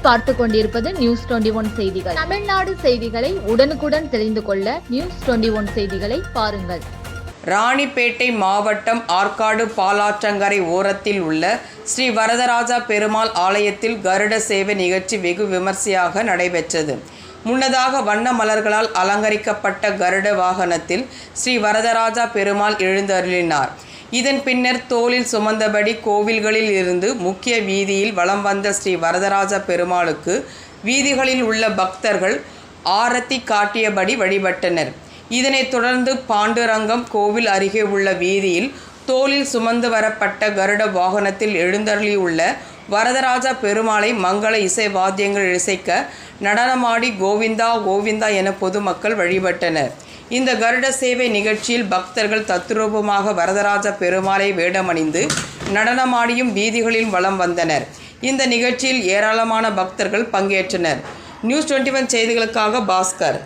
நீங்கள் பார்த்து கொண்டிருப்பது நியூஸ் 21 செய்திகள். தமிழ்நாடு செய்திகளை உடனுக்குடன் தெரிந்து கொள்ள நியூஸ் 21 செய்திகளை பாருங்கள். ராணிப்பேட்டை மாவட்டம் ஆற்காடு பாலாற்றங்கரை ஓரத்தில் உள்ள ஸ்ரீ வரதராஜ பெருமாள் ஆலயத்தில் கருட சேவை நிகழ்ச்சி வெகு விமர்சையாக நடைபெற்றது. முன்னதாக வண்ண மலர்களால் அலங்கரிக்கப்பட்ட கருட வாகனத்தில் ஸ்ரீ வரதராஜ பெருமாள் எழுந்தருளினார். இதன் பின்னர் தோளில் சுமந்தபடி கோவில்களில் இருந்து முக்கிய வீதியில் வலம் வந்த ஸ்ரீ வரதராஜ பெருமாளுக்கு வீதிகளில் உள்ள பக்தர்கள் ஆரத்தி காட்டியபடி வழிபட்டனர். இதனைத் தொடர்ந்து பாண்டுரங்கம் கோவில் அருகே உள்ள வீதியில் தோளில் சுமந்து வரப்பட்ட கருட வாகனத்தில் எழுந்தருளியுள்ள வரதராஜ பெருமாளை மங்கள இசை வாத்தியங்கள் இசைக்க நடனமாடி கோவிந்தா கோவிந்தா என பொதுமக்கள் வழிபட்டனர். இந்த கருட சேவை நிகழ்ச்சியில் பக்தர்கள் தத்ரூபமாக வரதராஜ பெருமாளை வேடமணிந்து நடனமாடியும் வீதிகளில் வலம் வந்தனர். இந்த நிகழ்ச்சியில் ஏராளமான பக்தர்கள் பங்கேற்றனர். நியூஸ் 21 செய்திகளுக்காக பாஸ்கர்.